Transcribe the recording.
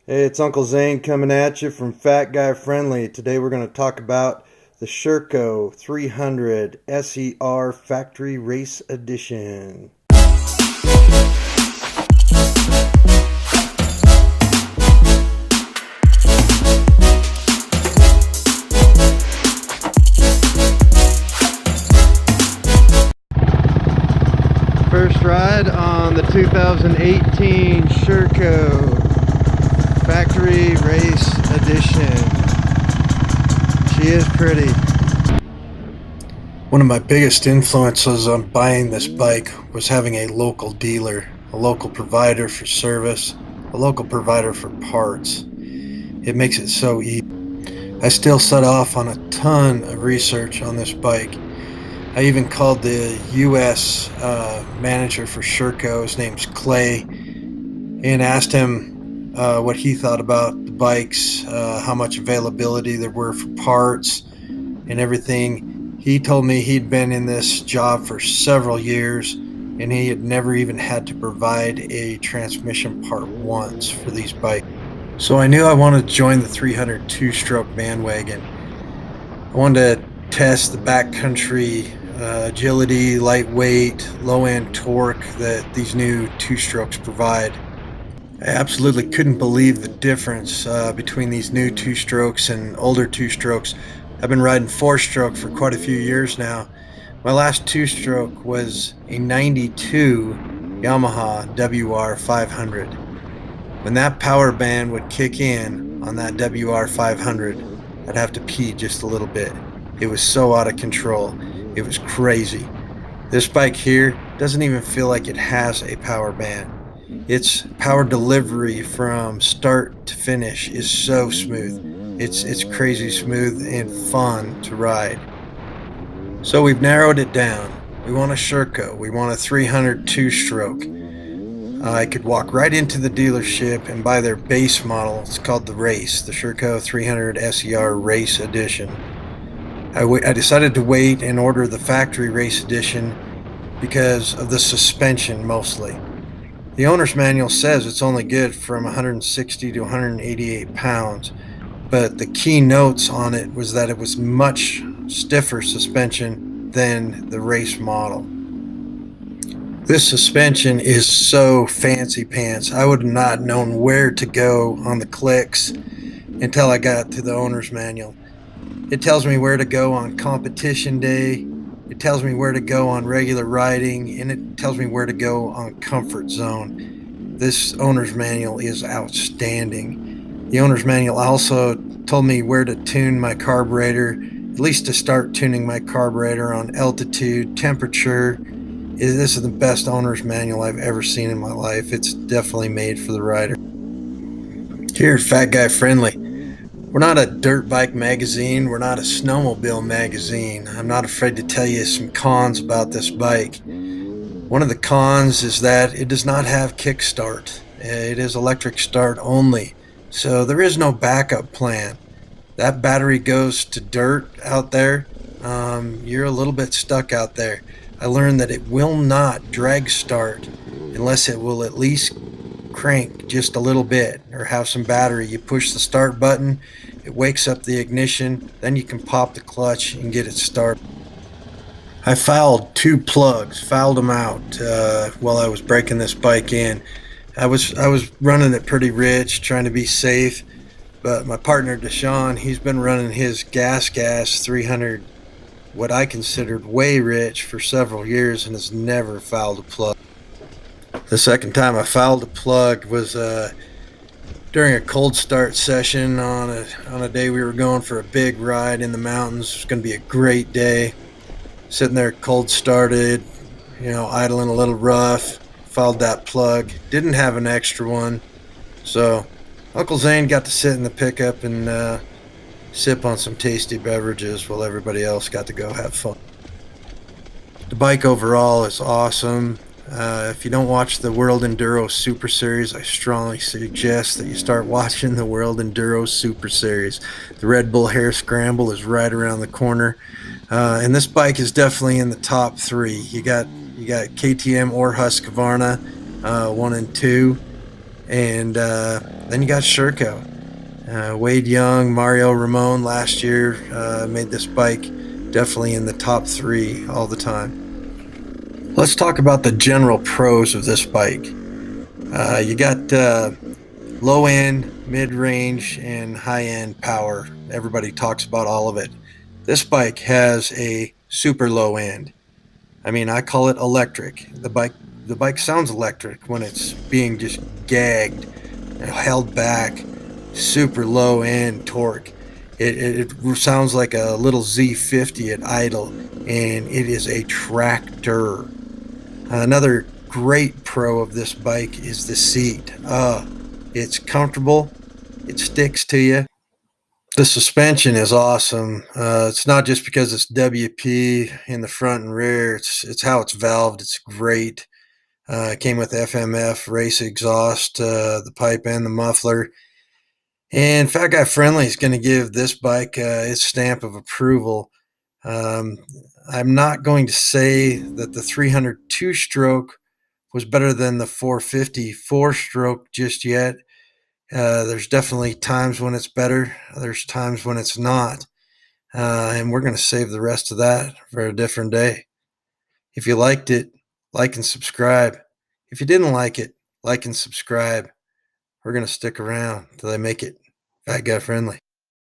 Hey, it's Uncle Zane coming at you from Fat Guy Friendly. Today we're going to talk about the Sherco 300 SER Factory Race Edition. First ride on the 2018 Sherco Factory Race Edition. She is pretty. One of my biggest influences on buying this bike was having a local dealer, a local provider for service, a local provider for parts. It makes it so easy. I still set off on a ton of research on this bike. I even called the U.S. Manager for Sherco, his name's Clay, and asked him what he thought about the bikes, how much availability there were for parts and everything. He told me he'd been in this job for several years and he had never even had to provide a transmission part once for these bikes. So I knew I wanted to join the 300 two-stroke bandwagon. I wanted to test the backcountry agility, lightweight, low-end torque that these new two-strokes provide. I absolutely couldn't believe the difference between these new two-strokes and older two-strokes. I've been riding four-stroke for quite a few years now. My last two-stroke was a 92 Yamaha WR500. When that power band would kick in on that WR500, I'd have to pee just a little bit. It was so out of control. It was crazy. This bike here doesn't even feel like it has a power band. Its power delivery from start to finish is so smooth. It's crazy smooth and fun to ride. So we've narrowed it down. We want a Sherco. We want a 300 two-stroke. I could walk right into the dealership and buy their base model. It's called the Race, the Sherco 300 SER Race Edition. I decided to wait and order the Factory Race Edition because of the suspension mostly. The owner's manual says it's only good from 160 to 188 pounds, but the key notes on it was that it was much stiffer suspension than the race model. This suspension is so fancy pants. I would have not known where to go on the clicks until I got to the owner's manual. It tells me where to go on competition day, it tells me where to go on regular riding, and it tells me where to go on comfort zone. This owner's manual is outstanding. The owner's manual also told me where to tune my carburetor, at least to start tuning my carburetor on altitude, temperature. This is the best owner's manual I've ever seen in my life. It's definitely made for the rider. Here, Fat Guy Friendly. We're not a dirt bike magazine. We're not a snowmobile magazine. I'm not afraid to tell you some cons about this bike. One of the cons is that it does not have kickstart. It is electric start only. So there is no backup plan. That battery goes to dirt out there. You're a little bit stuck out there. I learned that it will not drag start unless it will at least crank just a little bit or have some battery. You push the start button, it wakes up the ignition, then you can pop the clutch and get it started. I fouled two plugs, fouled them out while I was breaking this bike in. I was running it pretty rich, trying to be safe, but my partner Deshaun, he's been running his gas 300, what I considered way rich, for several years and has never fouled a plug. The second time I fouled a plug was during a cold start session on a day we were going for a big ride in the mountains. It was going to be a great day. Sitting there cold started, idling a little rough. Fouled that plug. Didn't have an extra one, so Uncle Zane got to sit in the pickup and sip on some tasty beverages while everybody else got to go have fun. The bike overall is awesome. If you don't watch the World Enduro Super Series, I strongly suggest that you start watching the World Enduro Super Series. The Red Bull Hare Scramble is right around the corner, and this bike is definitely in the top three. You got KTM or Husqvarna 1 and 2. And then you got Sherco. Wade Young, Mario Ramon last year made this bike definitely in the top three all the time. Let's talk about the general pros of this bike. You got low end, mid range, and high end power. Everybody talks about all of it. This bike has a super low end. I mean, I call it electric. The bike sounds electric when it's being just gagged and held back. Super low end torque. It sounds like a little Z50 at idle, and it is a tractor. Another great pro of this bike is the seat. It's comfortable. It sticks to you. The suspension is awesome. It's not just because it's WP in the front and rear. It's how it's valved. It's great. It came with FMF race exhaust, the pipe and the muffler. And Fat Guy Friendly is going to give this bike its stamp of approval. Um, I'm not going to say that the 300 two-stroke was better than the 450 four-stroke just yet. There's definitely times when it's better. There's times when it's not. And we're going to save the rest of that for a different day. If you liked it, like and subscribe. If you didn't like it, like and subscribe. We're going to stick around till they make it Fat Guy Friendly.